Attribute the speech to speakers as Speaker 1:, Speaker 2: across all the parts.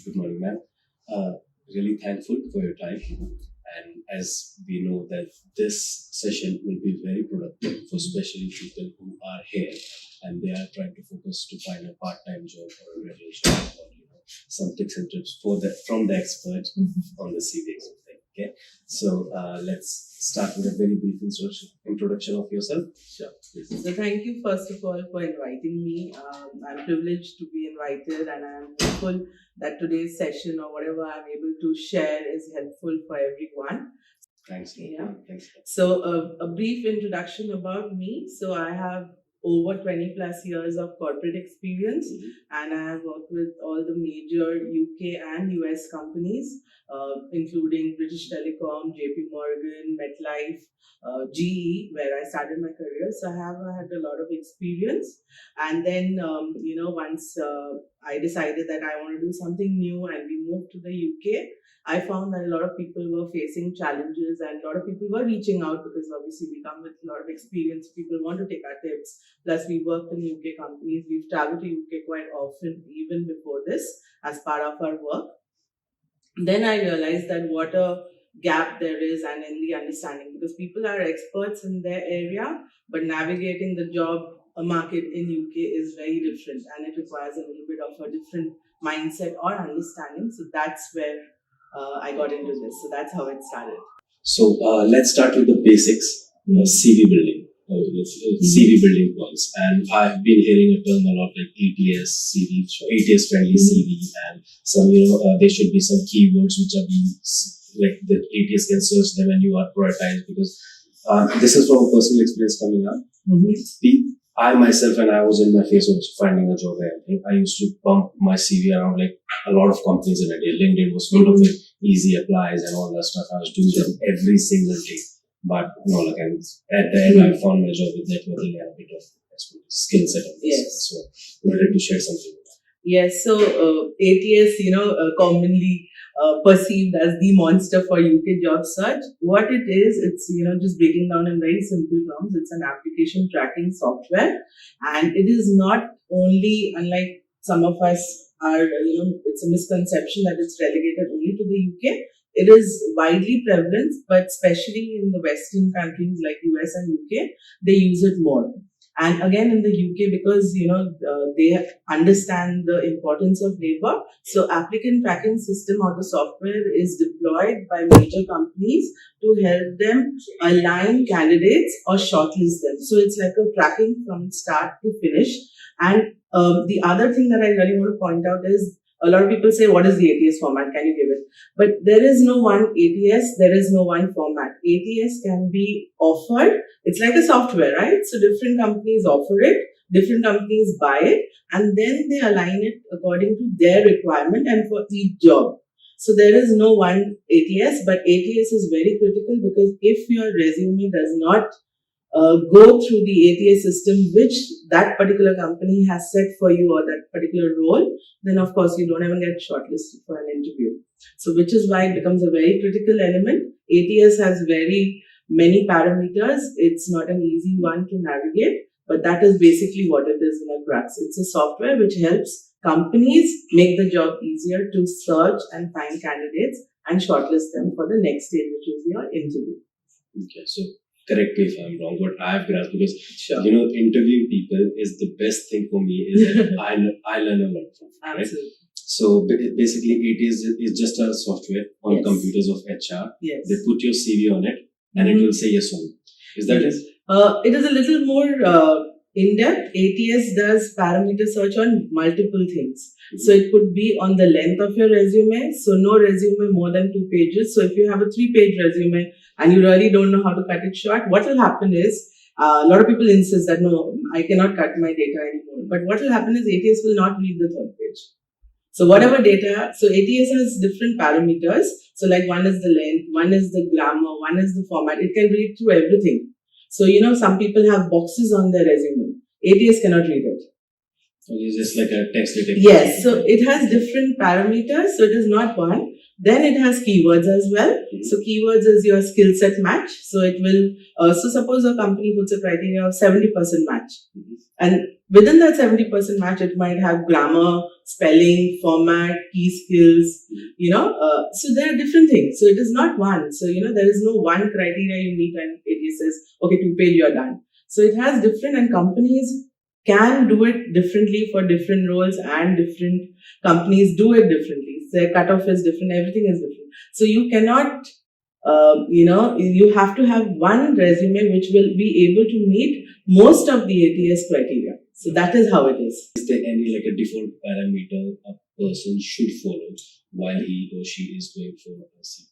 Speaker 1: Good morning, ma'am. Really thankful for your time. And as we know that this session will be very productive for especially people who are here and they are trying to focus to find a part-time job or a regular job or some tips and tips for the from the expert on the CV thing. Okay, so let's start with a very brief introduction of yourself.
Speaker 2: Sure. So thank you first of all for inviting me. I'm privileged to be invited, and I'm hopeful that today's session or whatever I'm able to share is helpful for everyone.
Speaker 1: Thanks.
Speaker 2: Yeah.
Speaker 1: Thanks.
Speaker 2: So a brief introduction about me. So I have over 20 plus years of corporate experience, and I have worked with all the major UK and US companies, including British Telecom, JP Morgan, MetLife, GE, where I started my career. So I have had a lot of experience. And then, once I decided that I want to do something new and we moved to the UK, I found that a lot of people were facing challenges and a lot of people were reaching out because obviously we come with a lot of experience. People want to take our tips. Plus, we worked in UK companies. We've traveled to UK quite often, even before this, as part of our work. Then I realized that what a gap there is and in the understanding, because people are experts in their area, but navigating the job market in UK is very different and it requires a little bit of a different mindset or understanding. So that's where I got into this. So that's how it started.
Speaker 1: So let's start with the basics, CV building. CV building points, and I've been hearing a term a lot like ATS CV, ATS friendly CV, and some there should be some keywords which are being like the ATS can search them and you are prioritized because this is from a personal experience coming up. I myself, when I was in my phase of finding a job, I used to bump my CV around like a lot of companies in a day. LinkedIn was full of easy applies and all that stuff. I was doing them every single day. But no, like at the end, I found my job with networking and a bit of skill set of this.
Speaker 2: Yes.
Speaker 1: So, would you like to share something with that?
Speaker 2: Yes. So, ATS, commonly perceived as the monster for UK job search. What it is, it's, just breaking down in very simple terms, it's an application tracking software. And it is not only, unlike some of us are, it's a misconception that it's relegated only to the UK. It is widely prevalent, but especially in the Western countries like US and UK, they use it more. And again, in the UK, because, they understand the importance of labor. So applicant tracking system or the software is deployed by major companies to help them align candidates or shortlist them. So it's like a tracking from start to finish. And the other thing that I really want to point out is, a lot of people say, what is the ATS format? Can you give it? But there is no one ATS. There is no one format. ATS can be offered. It's like a software, right? So different companies offer it. Different companies buy it. And then they align it according to their requirement and for each job. So there is no one ATS, but ATS is very critical because if your resume does not go through the ATS system which that particular company has set for you or that particular role, then of course you don't even get shortlisted for an interview. So which is why it becomes a very critical element. ATS has very many parameters. It's not an easy one to navigate, but that is basically what it is in a crux. It's a software which helps companies make the job easier to search and find candidates and shortlist them for the next stage, which is your interview.
Speaker 1: Okay, so correct me if I'm wrong, but I have grasped because interviewing people is the best thing for me. Is that I learn a lot from it, right?
Speaker 2: Absolutely.
Speaker 1: So basically, it is just a software on computers of HR.
Speaker 2: Yes.
Speaker 1: They put your CV on it, and it will say yes or no. Is that it?
Speaker 2: It is a little more in-depth. ATS does parameter search on multiple things. So it could be on the length of your resume. So no resume more than 2 pages. So if you have a 3-page resume and you really don't know how to cut it short, what will happen is, a lot of people insist that no, I cannot cut my data anymore. But what will happen is ATS will not read the 3rd page. So whatever data, so ATS has different parameters. So like one is the length, one is the grammar, one is the format. It can read through everything. So, some people have boxes on their resume. ATS cannot read it.
Speaker 1: So it's just like a text detector.
Speaker 2: Yes. So it has different parameters. So it is not one. Then it has keywords as well. So keywords is your skill set match. So it will, so suppose a company puts a criteria of 70% match. And within that 70% match, it might have grammar, spelling, format, key skills, so there are different things. So it is not one. So, there is no one criteria you meet and it says, okay, 2 page, you're done. So it has different, and companies can do it differently for different roles, and different companies do it differently. Their cutoff is different, everything is different. So you cannot, you have to have one resume which will be able to meet most of the ATS criteria. So that is how it is.
Speaker 1: Is there any like a default parameter a person should follow while he or she is going for a CV?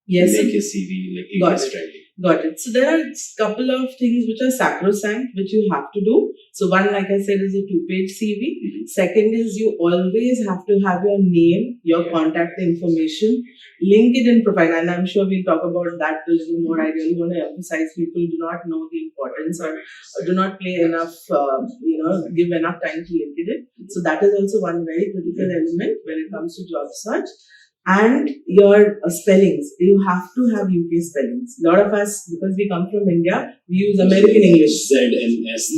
Speaker 2: Yes.
Speaker 1: Make a CV like ATS friendly.
Speaker 2: Got it. So there are a couple of things which are sacrosanct, which you have to do. So one, like I said, is a 2-page CV. Second is you always have to have your name, your contact information, LinkedIn profile, and I'm sure we'll talk about that a little more. I really want to emphasize people do not know the importance, or do not play enough, give enough time to LinkedIn. So that is also one very critical element when it comes to job search. And your spellings, you have to have UK spellings. A lot of us, because we come from India, we use American English.
Speaker 1: Z and S.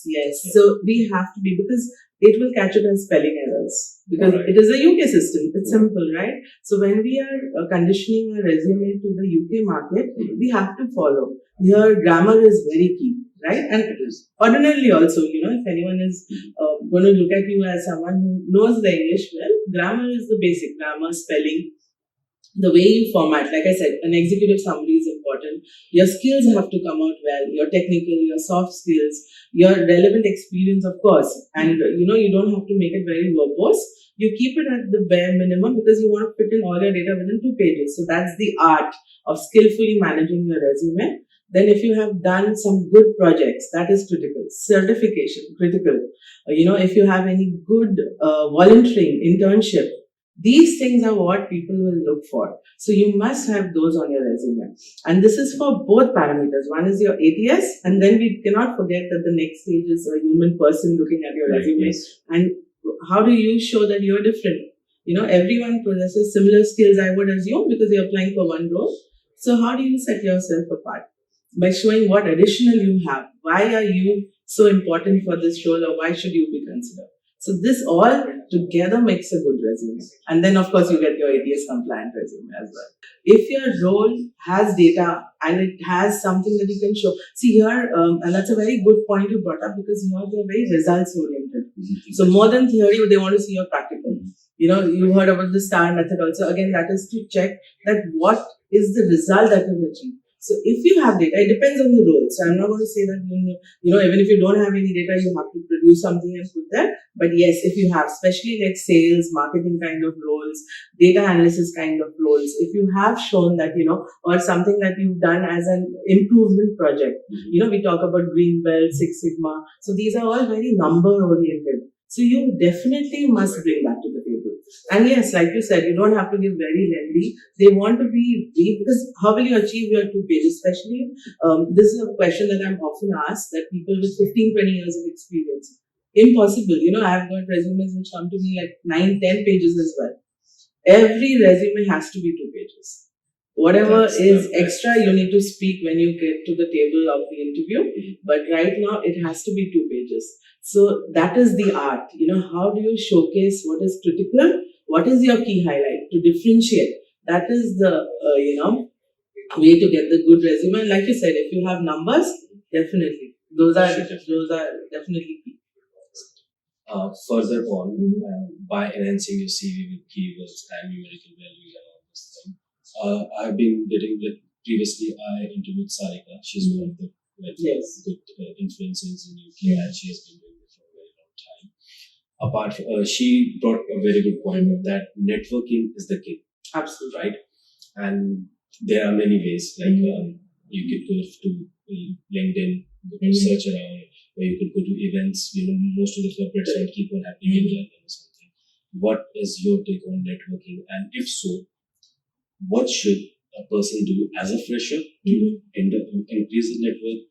Speaker 2: Yes. So we have to be, because it will catch it as spelling errors. Because it is a UK system. It's simple, right? So when we are conditioning a resume to the UK market, we have to follow. Your grammar is very key, right? And ordinarily also, if anyone is going to look at you as someone who knows the English well, grammar is the basic grammar, spelling, the way you format. Like I said, an executive summary is important. Your skills have to come out well, your technical, your soft skills, your relevant experience, of course. And, you don't have to make it very verbose. You keep it at the bare minimum because you want to fit in all your data within 2 pages. So that's the art of skillfully managing your resume. Then if you have done some good projects, that is critical. Certification, critical. If you have any good volunteering, internship, these things are what people will look for. So you must have those on your resume. And this is for both parameters. One is your ATS, and then we cannot forget that the next stage is a human person looking at your resume. Yes. And how do you show that you're different? Everyone possesses similar skills, I would assume, because you're applying for one role. So how do you set yourself apart? By showing what additional you have. Why are you so important for this role, or why should you be considered? So this all together makes a good resume. And then, of course, you get your ATS compliant resume as well. If your role has data and it has something that you can show. See here, and that's a very good point you brought up, because here they're very results oriented. So more than theory, they want to see your practical. You heard about the STAR method also. Again, that is to check that what is the result that you've achieved. So if you have data, it depends on the role. So I'm not going to say that, even if you don't have any data, you have to produce something and put that. But yes, if you have, especially like sales, marketing kind of roles, data analysis kind of roles, if you have shown that, or something that you've done as an improvement project, we talk about Green Belt, Six Sigma. So these are all very number oriented. So you definitely must bring that to the table. And yes, like you said, you don't have to give very lengthy. They want to be brief, because how will you achieve your 2 pages? Especially, this is a question that I'm often asked, that people with 15, 20 years of experience. Impossible. I've got resumes which come to me like 9, 10 pages as well. Every resume has to be 2 pages. Whatever is extra, you need to speak when you get to the table of the interview. But right now, it has to be 2 pages. So that is the art. How do you showcase what is critical? What is your key highlight to differentiate? That is the, way to get the good resume. And like you said, if you have numbers, definitely. Those are definitely key.
Speaker 1: Further on, by enhancing your CV with keywords and numerical values and all this thing, I've been getting, like, previously I interviewed Sarika. She's one of the good influencers in UK, and she has been doing it for a very long time. Apart from, she brought a very good point that networking is the key.
Speaker 2: Absolutely.
Speaker 1: Right? And there are many ways, like you could go to LinkedIn, search around, or you could go to events. Most of the corporates don't keep on happening in London or something. What is your take on networking? And if so, what should a person do as a fresher to increase his network,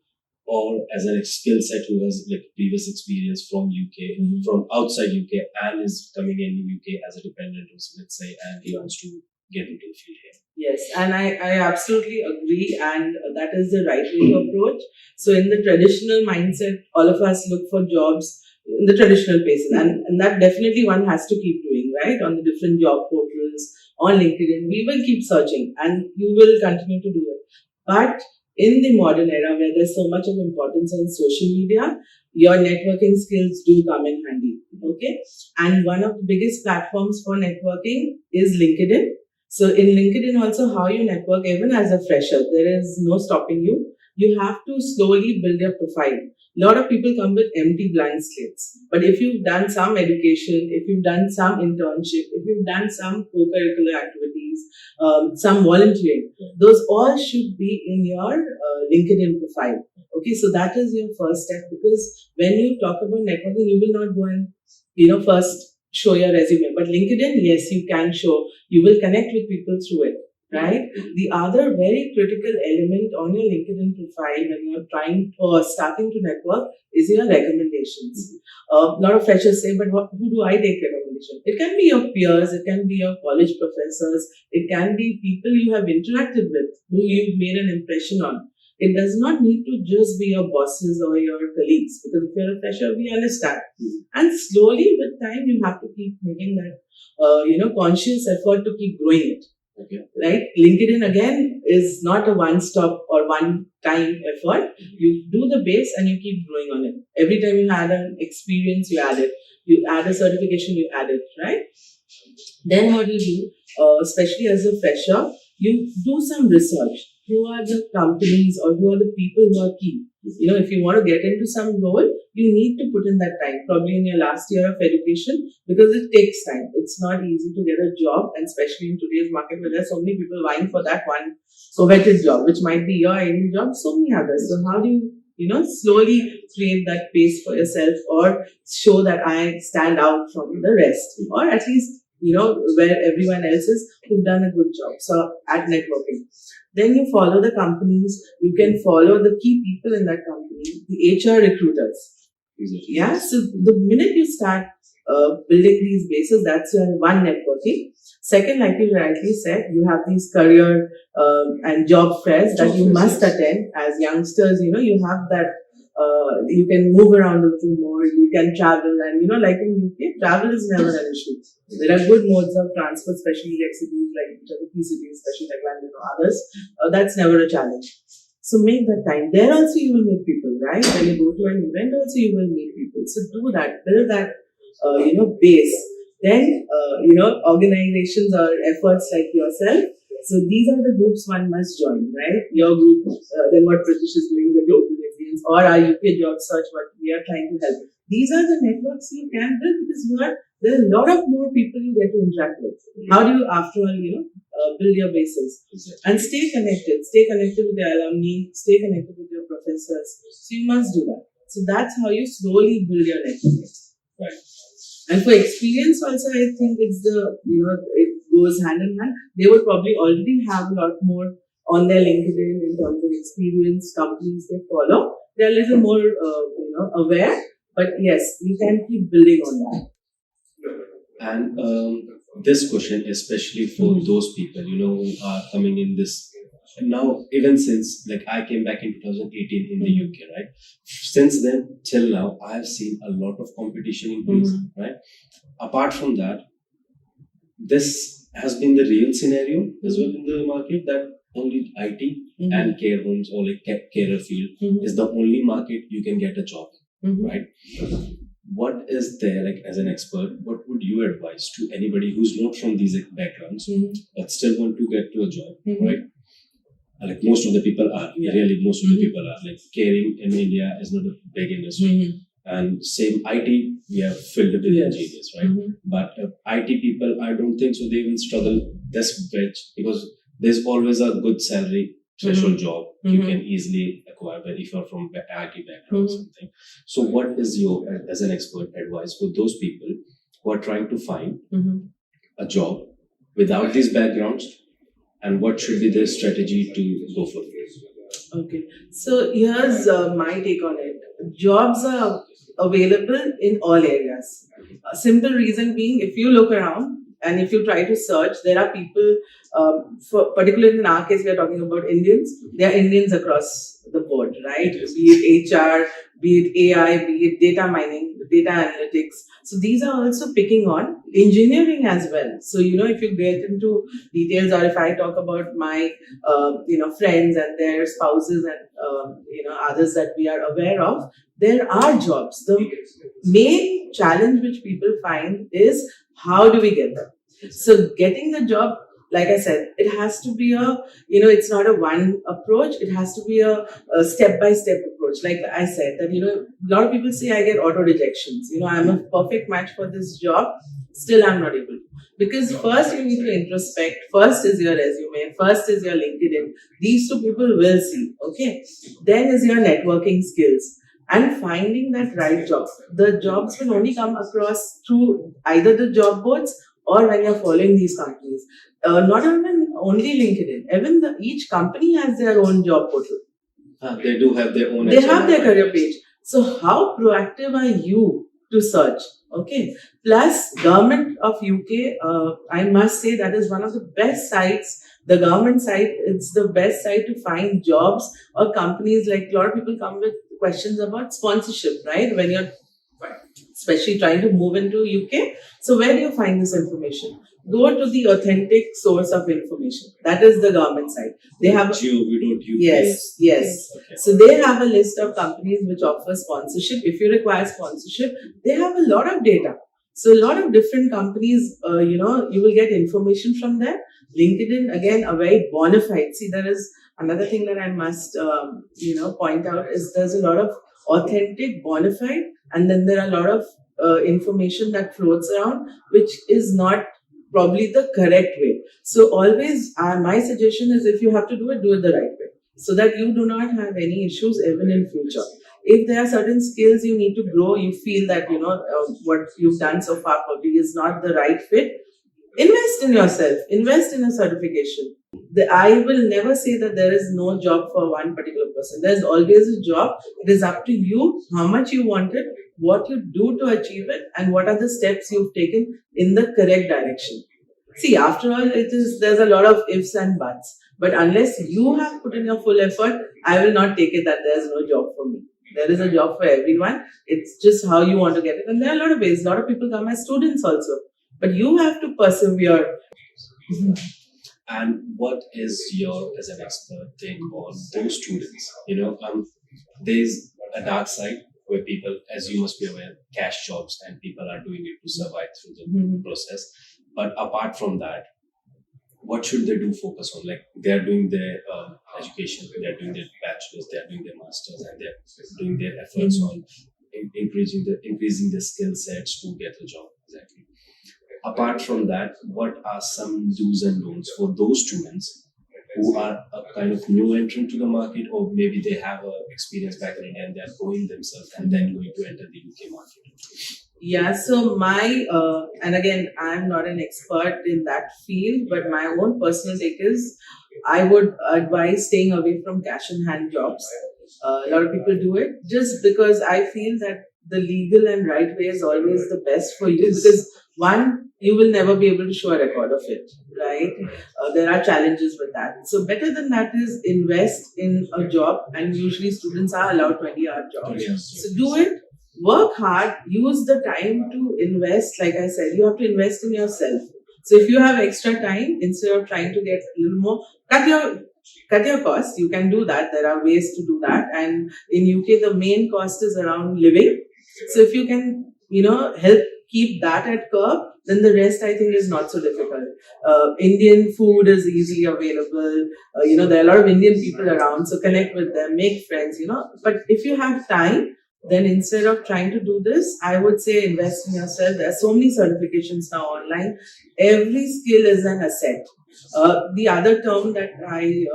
Speaker 1: or as a skill set who has like previous experience from UK, from outside UK, and is coming in UK as a dependent, or let's say, and he wants to get into the field here.
Speaker 2: Yes, and I absolutely agree, and that is the right way to approach. So, in the traditional mindset, all of us look for jobs in the traditional places, and that definitely one has to keep doing, right? On the different job portals, on LinkedIn, we will keep searching, and you will continue to do it. But in the modern era where there's so much of importance on social media, your networking skills do come in handy. Okay. And one of the biggest platforms for networking is LinkedIn. So in LinkedIn also, how you network even as a fresher, there is no stopping you. You have to slowly build your profile. A lot of people come with empty blank slates. But if you've done some education, if you've done some internship, if you've done some co-curricular activities, some volunteering, those all should be in your LinkedIn profile. Okay, so that is your first step, because when you talk about networking, you will not go and first show your resume. But LinkedIn, yes, you can show. You will connect with people through it, right? The other very critical element on your LinkedIn profile when you're trying or starting to network is your recommendations. A lot of freshers say, but who do I take recommendation? It can be your peers, it can be your college professors, it can be people you have interacted with, who you've made an impression on. It does not need to just be your bosses or your colleagues, because if you're a fresher, we understand. And slowly with time, you have to keep making that, conscious effort to keep growing it.
Speaker 1: Okay.
Speaker 2: Right? LinkedIn again is not a one-stop or one-time effort. You do the base and you keep growing on it. Every time you add an experience, you add it. You add a certification, you add it, right? Then what you do, especially as a fresher, you do some research. Who are the companies or who are the people who are key? If you want to get into some role, you need to put in that time, probably in your last year of education, because it takes time. It's not easy to get a job, and especially in today's market where there's so many people vying for that one coveted job, which might be your ideal job, so many others. So how do you, slowly create that pace for yourself, or show that I stand out from the rest, or at least where everyone else is who've done a good job. So at networking. Then you follow the companies, you can follow the key people in that company, the HR recruiters.
Speaker 1: Exactly.
Speaker 2: Yeah, so the minute you start building these bases, that's your one networking. Second, like you rightly said, you have these career and job fairs that you must attend as youngsters. You have that. You can move around a little more, you can travel, and like in UK, travel is never an issue. There are good modes of transport, especially like cities like the key cities, especially like London or others. That's never a challenge. So make that time. There also you will meet people, right? When you go to an event, also you will meet people. So do that, build that, base. Then, organizations or efforts like yourself. So these are the groups one must join, right? Your group, then what British is doing, the global Indians, or our UK job search, what we are trying to help. These are the networks you can build, because there are a lot of more people you get to interact with. How do you, after all, build your bases? And stay connected. Stay connected with your alumni. Stay connected with your professors. So you must do that. So that's how you slowly build your network.
Speaker 1: Right.
Speaker 2: And for experience also, I think it's it goes hand in hand. They would probably already have a lot more on their LinkedIn in terms of experience, companies they follow. They're a little more, aware. But yes, you can keep building on that.
Speaker 1: And this question, especially for those people, who are coming in this now, even since like I came back in 2018 in the UK, right? Since then till now, I have seen a lot of competition increase, right? Apart from that, this has been the real scenario as well in the market, that only IT and care homes or like carer field is the only market you can get a job, right? What is there, like as an expert, what would you advise to anybody who's not from these backgrounds but still want to get to a job, right? Like most of the people are, really most of the people are, like caring in India is not a big industry. And same IT, we have filled it with engineers, right? But IT people, I don't think so they will struggle this much, because there's always a good salary threshold job you can easily acquire if you're from IT background or something. So what is your, as an expert, advice for those people who are trying to find a job without these backgrounds, and what should be their strategy to go for it?
Speaker 2: Okay, so here's my take on it. Jobs are available in all areas. A simple reason being, if you look around, and if you try to search, there are people, particularly in our case, we are talking about Indians. There are Indians across the board, right? Be it HR, be it AI, be it data mining, data analytics. So these are also picking on engineering as well. So, if you get into details, or if I talk about my, friends and their spouses and, others that we are aware of, there are jobs. The main challenge which people find is, how do we get them? So getting the job, like I said, it has to be it's not a one approach. It has to be a step-by-step approach. Like I said, that, a lot of people say I get auto rejections. I'm a perfect match for this job. Still, I'm not able to. Because first you need to introspect. First is your resume. First is your LinkedIn. These two people will see. Okay. Then is your networking skills. And finding that right job. The jobs will only come across through either the job boards or when you're following these companies. Not even only LinkedIn. Even each company has their own job portal.
Speaker 1: They do have their own.
Speaker 2: They have their career page. So how proactive are you to search? Okay. Plus, government of UK, I must say that is one of the best sites. The government site, it's the best site to find jobs or companies. Like, a lot of people come with questions about sponsorship, right? When you're especially trying to move into UK. So where do you find this information? Go to the authentic source of information. That is the government site. They have Yes. Okay. So they have a list of companies which offer sponsorship. If you require sponsorship, they have a lot of data. So a lot of different companies, you will get information from there. LinkedIn, again, a very bona fide. See, there is another thing that I must, point out is there's a lot of authentic, bona fide, and then there are a lot of information that floats around, which is not probably the correct way. So always, my suggestion is, if you have to do it the right way, so that you do not have any issues even in future. If there are certain skills you need to grow, you feel that, what you've done so far probably is not the right fit, invest in yourself, invest in a certification. I will never say that there is no job for one particular person. There's always a job. It is up to you how much you want it, what you do to achieve it, and what are the steps you've taken in the correct direction. See, after all, there's a lot of ifs and buts. But unless you have put in your full effort, I will not take it that there's no job for me. There is a job for everyone. It's just how you want to get it. And there are a lot of ways. A lot of people come as students also. But you have to persevere.
Speaker 1: And what is your, as an expert, take on those students? There's a dark side where people, as you must be aware, cash jobs, and people are doing it to survive through the process. But apart from that, what should they do focus on? Like, they're doing their education, they're doing their bachelor's, they're doing their master's, and they're doing their efforts on increasing the skill sets to get a job. Exactly. Apart from that, what are some do's and don'ts for those students who are a kind of new entrant to the market, or maybe they have experience back in India and they're growing themselves and then going to enter the UK market?
Speaker 2: Yeah, so and again, I'm not an expert in that field, but my own personal take is, I would advise staying away from cash in hand jobs. A lot of people do it just because I feel that the legal and right way is always the best for you, because one, you will never be able to show a record of it, right? There are challenges with that. So better than that is invest in a job, and usually students are allowed 20-hour jobs. So do it, work hard, use the time to invest. Like I said, you have to invest in yourself. So if you have extra time, instead of trying to get a little more, cut your costs. You can do that. There are ways to do that. And in UK, the main cost is around living. So if you can, help keep that at curb, then the rest, I think, is not so difficult. Indian food is easily available. There are a lot of Indian people around, so connect with them, make friends, But if you have time, then instead of trying to do this, I would say invest in yourself. There are so many certifications now online. Every skill is an asset. The other term that I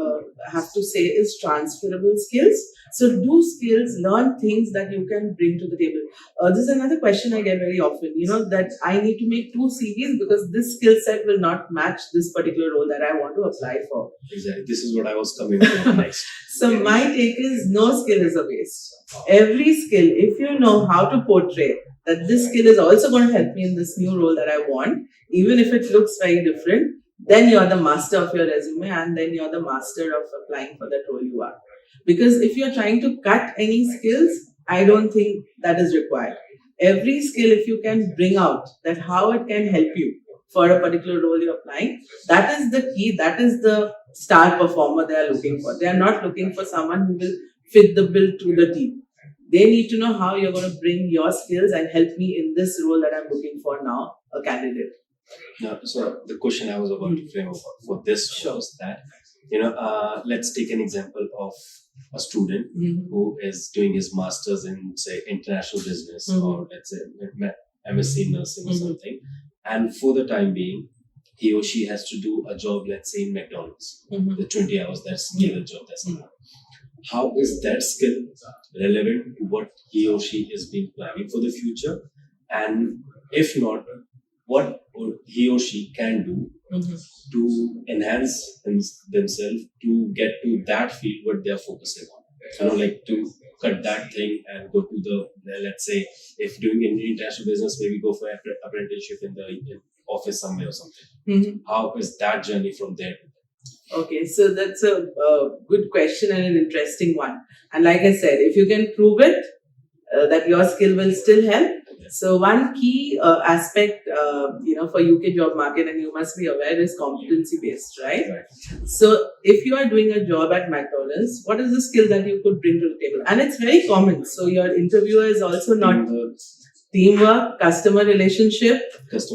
Speaker 2: have to say is transferable skills. So do skills, learn things that you can bring to the table. This is another question I get very often, that I need to make 2 CVs because this skill set will not match this particular role that I want to apply for.
Speaker 1: Exactly. This is what I was coming to next.
Speaker 2: So my take is, no skill is a waste. Every skill, if you know how to portray, that this skill is also going to help me in this new role that I want, even if it looks very different, then you're the master of your resume and then you're the master of applying for that role you are. Because if you're trying to cut any skills, I don't think that is required. Every skill, if you can bring out that how it can help you for a particular role you're applying, that is the key, that is the star performer they are looking for. They are not looking for someone who will fit the bill to the team. They need to know how you're going to bring your skills and help me in this role that I'm looking for now, a candidate.
Speaker 1: Now, so the question I was about to frame for this shows that, let's take an example of a student who is doing his master's in, say, international business, or let's say MSc nursing or something. And for the time being, he or she has to do a job, let's say in McDonald's, the 20 hours, that's given job, that's not. How is that skill relevant to what he or she is being planning for the future? And if not, what he or she can do to enhance themselves to get to that field what they are focusing on. Like to cut that thing and go to the, let's say, if doing an international business, maybe go for apprenticeship in the office somewhere or something. How is that journey from there?
Speaker 2: Okay, so that's a good question and an interesting one. And like I said, if you can prove it, that your skill will still help. So one key aspect, for UK job market, and you must be aware, is competency based, right? So if you are doing a job at McDonald's, what is the skill that you could bring to the table? And it's very common. So your interviewer is also not teamwork, customer relationship,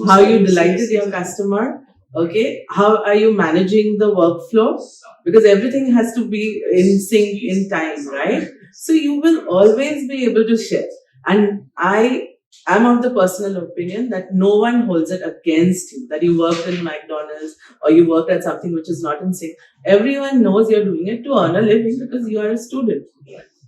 Speaker 2: how you delighted your customer. Okay, how are you managing the workflow? Because everything has to be in sync in time, right? So you will always be able to share. And I am of the personal opinion that no one holds it against you, that you worked in McDonald's or you worked at something which is not in sync. Everyone knows you're doing it to earn a living because you are a student.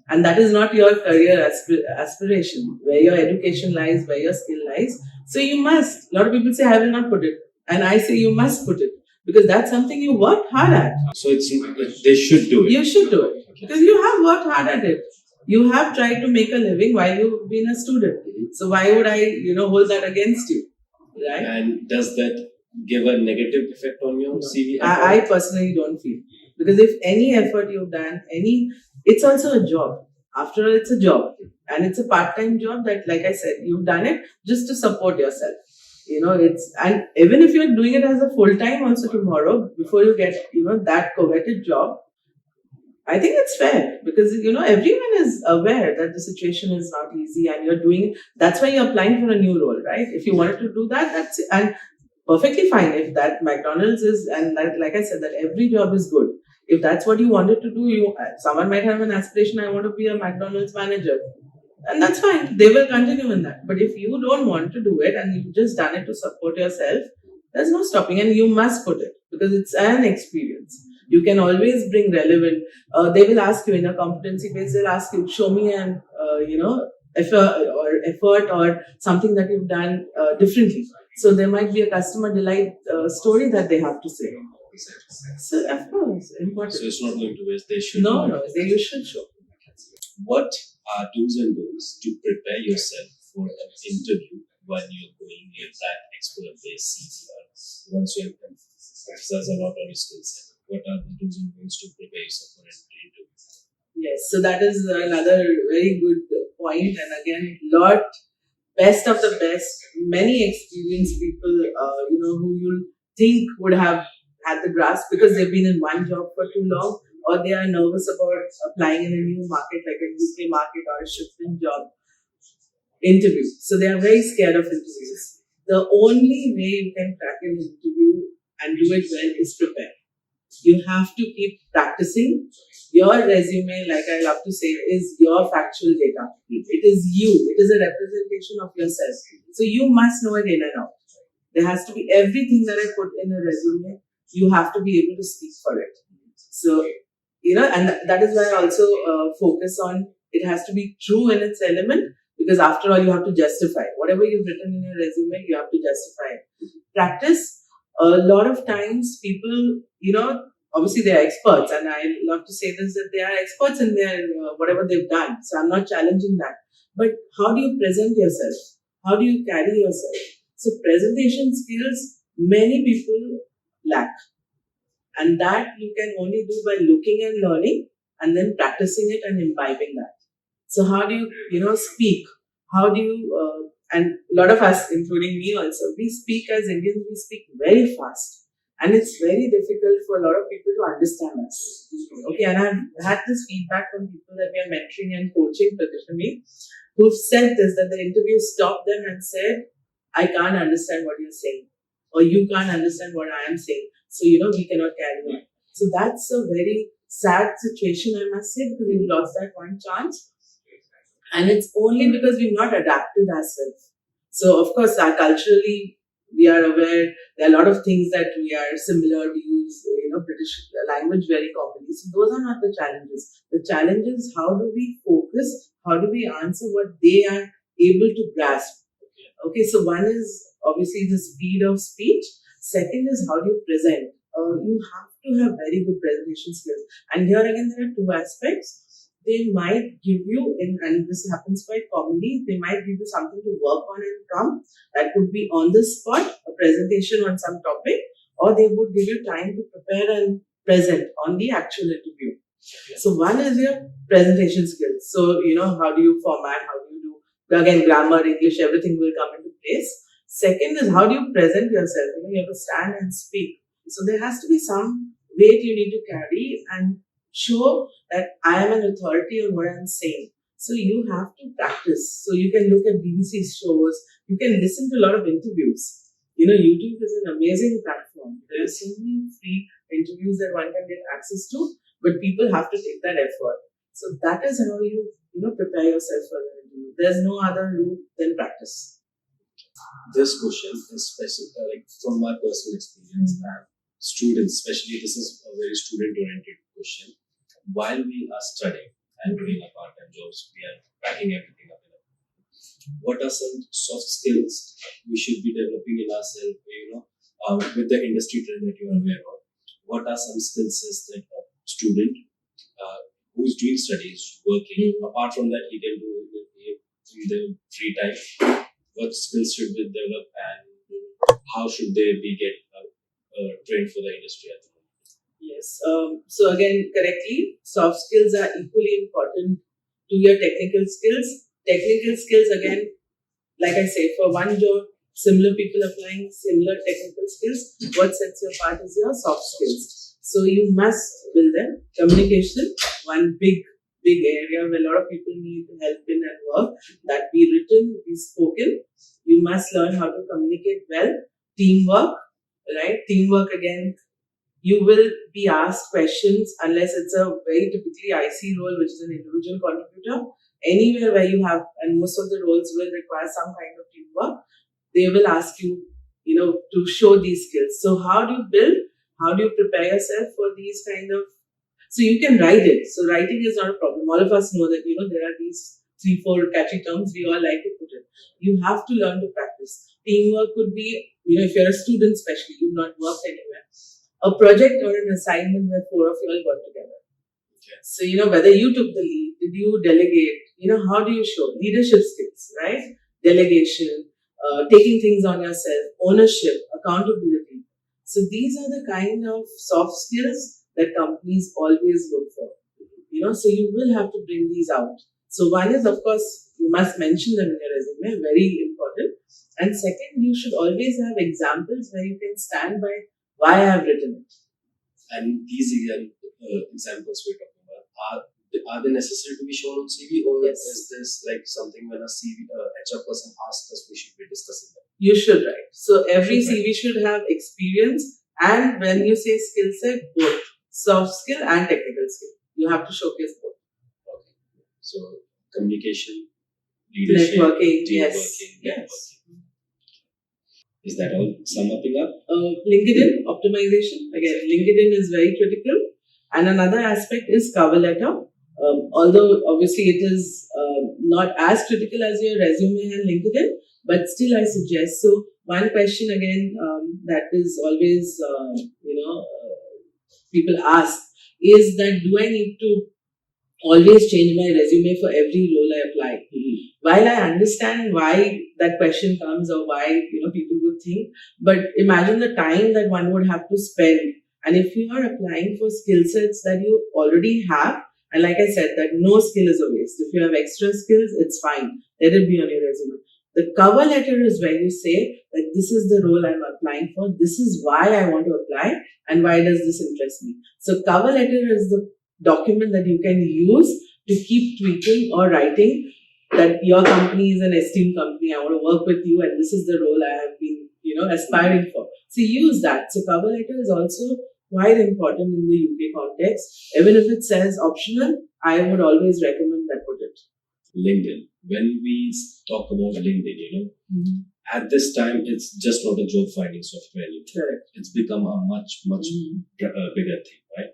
Speaker 2: And that is not your career aspiration, where your education lies, where your skill lies. So you must. A lot of people say, I will not put it. And I say you must put it because that's something you worked hard at.
Speaker 1: So they should do it.
Speaker 2: You should do it because you have worked hard at it. You have tried to make a living while you've been a student. So why would I, hold that against you, right?
Speaker 1: And does that give a negative effect on your CV?
Speaker 2: I personally don't feel, because if any effort you've done, it's also a job. After all, it's a job, and it's a part-time job that, like I said, you've done it just to support yourself. And even if you're doing it as a full-time also tomorrow, before you get, that coveted job, I think it's fair because, everyone is aware that the situation is not easy and you're doing, that's why you're applying for a new role, right? If you wanted to do that, that's it. And perfectly fine if that McDonald's is, and like I said, that every job is good. If that's what you wanted to do, someone might have an aspiration, I want to be a McDonald's manager. And that's fine. They will continue in that. But if you don't want to do it and you've just done it to support yourself, there's no stopping. And you must put it because it's an experience. You can always bring relevant. They will ask you in a competency base, they'll ask you, show me an, effort or something that you've done differently. So there might be a customer delight story that they have to say. So of course, important.
Speaker 1: So it's not going to waste. They should.
Speaker 2: No, you should show.
Speaker 1: What are do's and don'ts to prepare yourself for an interview when you're going with that expert-based CV? Once you have emphasized a lot on your skill set, what are the do's and don'ts to prepare yourself for an interview?
Speaker 2: Yes, so that is another very good point. And again, best of the best, many experienced people, who you'll think would have had the grasp because they've been in one job for too long, or they are nervous about applying in a new market like a UK market or a shifting job interview. So they are very scared of interviews. The only way you can crack an interview and do it well is prepare. You have to keep practicing. Your resume, like I love to say, is your factual data. It is you. It is a representation of yourself. So you must know it in and out. There has to be everything that I put in a resume, you have to be able to speak for it. So, and that is why I also focus on it has to be true in its element, because after all, you have to justify. Whatever you've written in your resume, you have to justify it. Practice. A lot of times people, obviously they are experts, and I love to say this, that they are experts in their whatever they've done. So I'm not challenging that. But how do you present yourself? How do you carry yourself? So presentation skills, many people lack. And that you can only do by looking and learning and then practicing it and imbibing that. So how do you, speak? How do you, and a lot of us, including me also, we speak as Indians, we speak very fast. And it's very difficult for a lot of people to understand us. Okay, and I've had this feedback from people that we are mentoring and coaching professionally who've said this, that the interview stopped them and said, I can't understand what you're saying, or you can't understand what I am saying. So, we cannot carry on. So that's a very sad situation, I must say, because we've lost that one chance. And it's only because we've not adapted ourselves. So, of course, culturally, we are aware there are a lot of things that we are similar. We use, British language very commonly. So, those are not the challenges. The challenge is how do we focus? How do we answer what they are able to grasp? Okay, so one is obviously the speed of speech. Second is how do you present? You have to have very good presentation skills. And here again, there are two aspects. They might give you, and this happens quite commonly, they might give you something to work on and come. That could be on the spot, a presentation on some topic, or they would give you time to prepare and present on the actual interview. So one is your presentation skills. So, how do you format, how do you do, again, grammar, English, everything will come into place. Second is how do you present yourself? You have to stand and speak. So there has to be some weight you need to carry and show that I am an authority on what I'm saying. So you have to practice. So you can look at BBC shows. You can listen to a lot of interviews. YouTube is an amazing platform. There are so many free interviews that one can get access to, but people have to take that effort. So that is how you prepare yourself for the interview. There's no other route than practice.
Speaker 1: This question is specific, like from my personal experience, and students, especially, this is a very student-oriented question. While we are studying and doing our part-time jobs, we are packing everything up. What are some soft skills we should be developing in ourselves? With the industry trend that you are aware of, what are some skills that a student who is doing studies, working, apart from that, he can do in the free time? What skills should we develop, and how should they be trained for the industry at the moment?
Speaker 2: Yes. So again, correctly, soft skills are equally important to your technical skills. Technical skills, again, like I say, for one job, similar people applying similar technical skills. What sets you apart is your soft skills. So you must build them. Communication, one big area where a lot of people need help in and work. That be written, be spoken. You must learn how to communicate well. Teamwork, right? Teamwork, again, you will be asked questions unless it's a very typically IC role, which is an individual contributor. Anywhere where you have, and most of the roles will require some kind of teamwork, they will ask you, to show these skills. So how do you build? How do you prepare yourself for these kind of, so you can write it. So writing is not a problem. All of us know that, there are these 3-4 catchy terms we all like to put in. You have to learn to practice. Teamwork could be, if you're a student especially, you've not worked anywhere, a project or an assignment where 4 of you all got together. Okay. So, whether you took the lead, did you delegate, how do you show leadership skills, right? Delegation, taking things on yourself, ownership, accountability. So these are the kind of soft skills that companies always look for. So you will have to bring these out. So one is, of course, you must mention them in your resume, very important. And second, you should always have examples where you can stand by why I have written it.
Speaker 1: And these examples we're talking about, are they necessary to be shown on CV, or
Speaker 2: yes,
Speaker 1: is this like something when a CV HR person asks us, we should be discussing them?
Speaker 2: You should write. So every CV should have experience, and when you say skill set, both soft skill and technical skill. You have to showcase both.
Speaker 1: Okay. So communication, leadership,
Speaker 2: networking,
Speaker 1: team
Speaker 2: yes,
Speaker 1: working,
Speaker 2: yes.
Speaker 1: Networking. Is that all summing up?
Speaker 2: LinkedIn optimization. Again, LinkedIn is very critical. And another aspect is cover letter. Although obviously it is not as critical as your resume and LinkedIn, but still I suggest. So one question again that is always, people ask is that do I need to always change my resume for every role I apply? While I understand why that question comes or why people would think, but imagine the time that one would have to spend. And if you are applying for skill sets that you already have, and like I said, that no skill is a waste. If you have extra skills, it's fine. Let it be on your resume. The cover letter is where you say that this is the role I'm applying for. This is why I want to apply and why does this interest me. So cover letter is the document that you can use to keep tweaking or writing that your company is an esteemed company. I want to work with you and this is the role I have been, aspiring for. So use that. So cover letter is also quite important in the UK context. Even if it says optional, I would always recommend that put it.
Speaker 1: LinkedIn. When we talk about LinkedIn, at this time, it's just not a job finding software anymore.
Speaker 2: Correct.
Speaker 1: It's become a much bigger thing, right?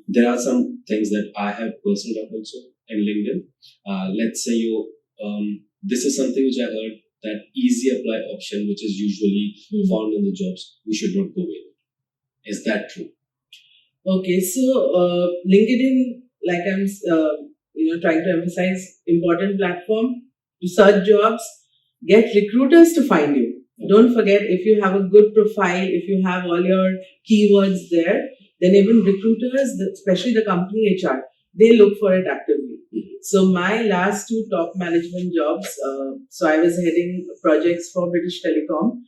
Speaker 1: There are some things that I have personally done also in LinkedIn. Let's say this is something which I heard, that easy apply option, which is usually found in the jobs, we should not go with it. Is that true?
Speaker 2: Okay, so LinkedIn, like I'm trying to emphasize, important platform to search jobs, get recruiters to find you. Don't forget, if you have a good profile, if you have all your keywords there, then even recruiters, especially the company HR, they look for it actively. So my last 2 top management jobs, so I was heading projects for British Telecom.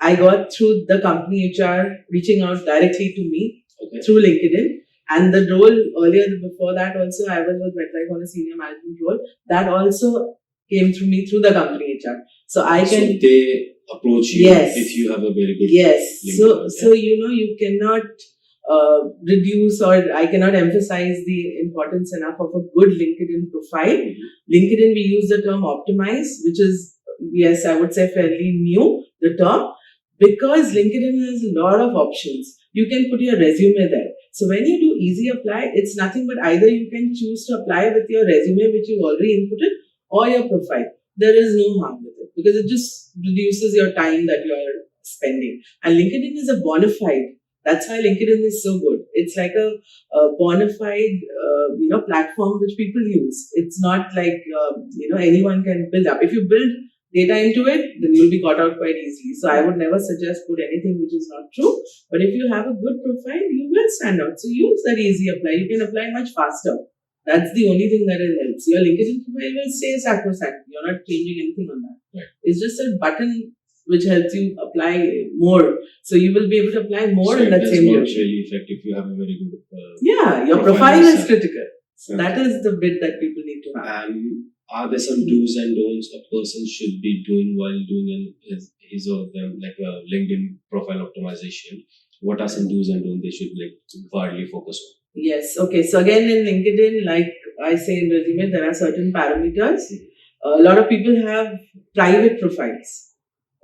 Speaker 2: I got through the company HR reaching out directly to me through LinkedIn. And the role earlier before that also, I was with MetLife on a senior management role. That also came through me through the company HR. So
Speaker 1: they approach you if you have a very good
Speaker 2: LinkedIn. So you cannot reduce, or I cannot emphasize the importance enough of a good LinkedIn profile. LinkedIn, we use the term optimize, which is, yes, I would say fairly new, the term, because LinkedIn has a lot of options. You can put your resume there. So when you do easy apply, it's nothing but either you can choose to apply with your resume, which you already inputted, or your profile. There is no harm with it because it just reduces your time that you are spending. And LinkedIn is a bona fide. That's why LinkedIn is so good. It's like a bona fide, platform which people use. It's not like, anyone can build up. If you build data into it, then you'll be caught out quite easily. So I would never suggest put anything which is not true. But if you have a good profile, you will stand out. So use that easy apply. You can apply much faster. That's the only thing that it helps. Your LinkedIn profile will stay sacrosanct. You're not changing anything on that. Right. It's just a button which helps you apply more. So you will be able to apply more in that same
Speaker 1: direction. It's not really effective. You have a very good
Speaker 2: your profile is critical. So that is the bit that people need to have.
Speaker 1: And are there some do's and don'ts a person should be doing while doing his or them, like a LinkedIn profile optimization? What are some do's and don'ts they should widely focus on?
Speaker 2: Yes. Okay. So again, in LinkedIn, like I say in resume, there are certain parameters. A lot of people have private profiles.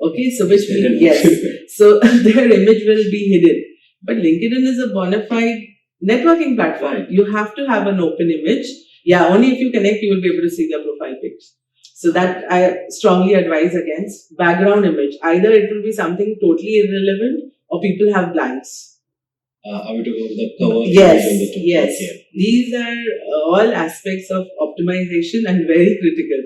Speaker 2: Okay. So which means, so their image will be hidden. But LinkedIn is a bona fide networking platform. Right. You have to have an open image. Yeah, only if you connect, you will be able to see their profile pics. So that I strongly advise against. Background image. Either it will be something totally irrelevant or people have blanks.
Speaker 1: Are we talking about the cover?
Speaker 2: Yes. Okay. These are all aspects of optimization and very critical.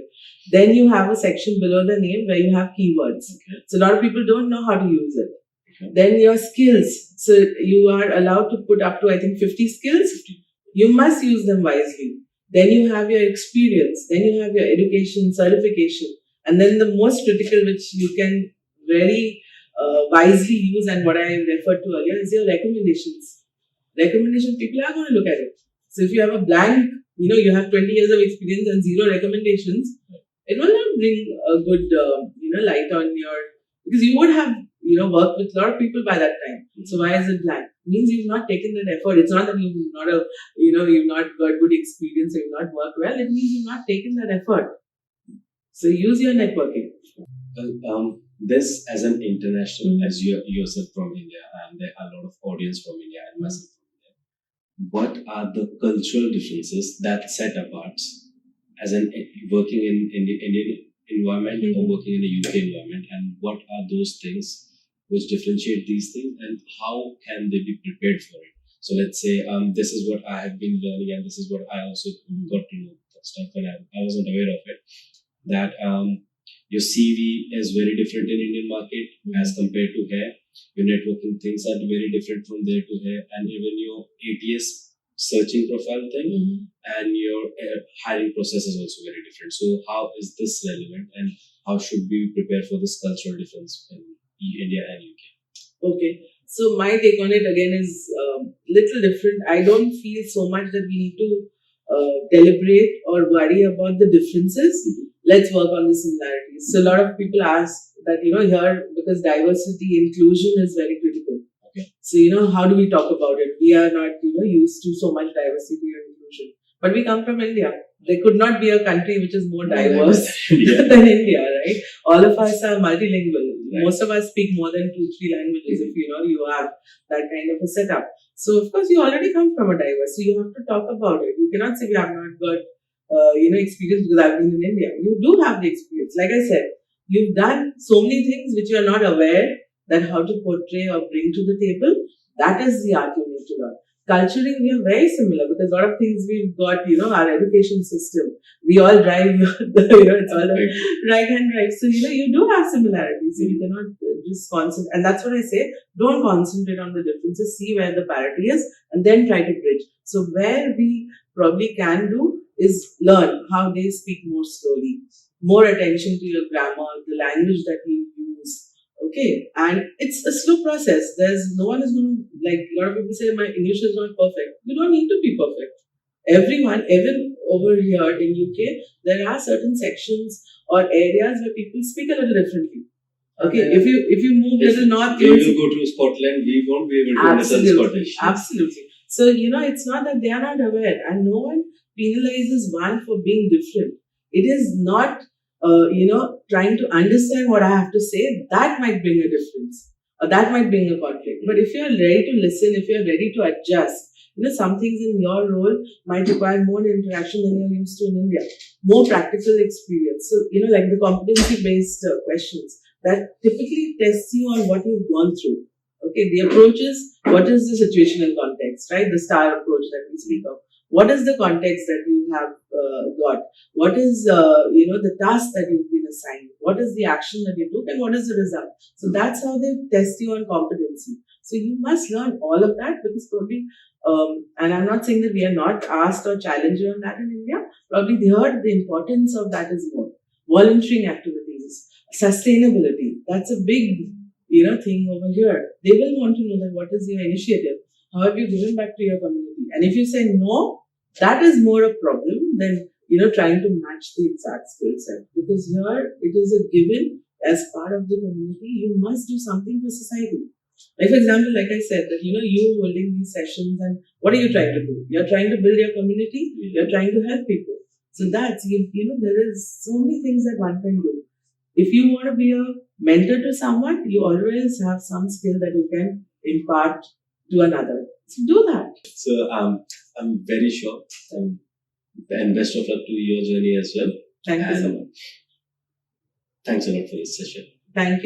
Speaker 2: Then you have a section below the name where you have keywords. Okay. So a lot of people don't know how to use it. Okay. Then your skills. So you are allowed to put up to, I think, 50 skills. 50. You must use them wisely. Then you have your experience. Then you have your education, certification. And then the most critical, which you can very wisely use, and what I referred to earlier, is your recommendations. Recommendations, people are going to look at it. So if you have a blank, you have 20 years of experience and 0 recommendations, it will not bring a good, light on your, because you would have, worked with a lot of people by that time. So why is it blank? It means you've not taken that effort. It's not that you've not got good experience or you've not worked well. It means you've not taken that effort. So use your networking.
Speaker 1: Well, this as an international, as you yourself from India, and there are a lot of audience from India and myself from India. What are the cultural differences that set apart as an working in Indian environment or working in a UK environment, and what are those things which differentiate these things, and how can they be prepared for it? So let's say this is what I have been learning, and this is what I also got to know stuff, and I wasn't aware of it. that your CV is very different in Indian market as compared to here. Your networking things are very different from there to here, and even your ATS searching profile thing and your hiring process is also very different. So how is this relevant, and how should we prepare for this cultural difference in India and UK?
Speaker 2: Okay, so my take on it again is little different. I don't feel so much that we need to deliberate or worry about the differences. Let's work on the similarities. So a lot of people ask that, here, because diversity, inclusion is very critical.
Speaker 1: Okay.
Speaker 2: So, how do we talk about it? We are not, used to so much diversity or inclusion. But we come from India. There could not be a country which is more diverse than India, right? All of us are multilingual. Right. Most of us speak more than 2-3 languages if you have that kind of a setup. So, of course, you already come from a diverse. So, you have to talk about it. You cannot say we have not got experience because I've been in India. You do have the experience. Like I said, you've done so many things which you are not aware that how to portray or bring to the table. That is the art you need to learn. Culturally, we are very similar because a lot of things we've got, our education system. We all drive, it's all a right-hand drive. So, you do have similarities. So, you cannot just concentrate. And that's what I say. Don't concentrate on the differences. See where the parity is and then try to bridge. So, where we probably can do is learn how they speak more slowly, more attention to your grammar, the language that you use. Okay, and it's a slow process. No one is going to, like a lot of people say, my English is not perfect. You don't need to be perfect. Everyone, even over here in UK, there are certain sections or areas where people speak a little differently. Okay, if you move a little north,
Speaker 1: you will go to Scotland, we won't be able to understand Scottish.
Speaker 2: Absolutely. So, it's not that they are not aware, and no one penalizes one for being different. It is not trying to understand what I have to say. That might bring a difference, or that might bring a conflict. But if you're ready to listen, if you're ready to adjust, some things in your role might require more interaction than you're used to in India, more practical experience. So, like the competency-based questions that typically tests you on what you've gone through. Okay, the approach is, what is the situational context, right? The STAR approach that we speak of. What is the context that you have got? What is, the task that you've been assigned? What is the action that you took and what is the result? So that's how they test you on competency. So you must learn all of that because probably, and I'm not saying that we are not asked or challenged on that in India. Probably the importance of that is more. Volunteering activities, sustainability. That's a big, thing over here. They will want to know that what is your initiative? How have you given back to your community? And if you say no, that is more a problem than, trying to match the exact skill set. Because here it is a given as part of the community, you must do something for society. Like, for example, like I said, that, you holding these sessions and what are you trying to do? You're trying to build your community. You're trying to help people. So that's, there is so many things that one can do. If you want to be a mentor to someone, you always have some skill that you can impart to another. So do that.
Speaker 1: So I'm very sure. And best of luck to your journey as well.
Speaker 2: Thank you so much.
Speaker 1: Thanks a lot for this session.
Speaker 2: Thank you.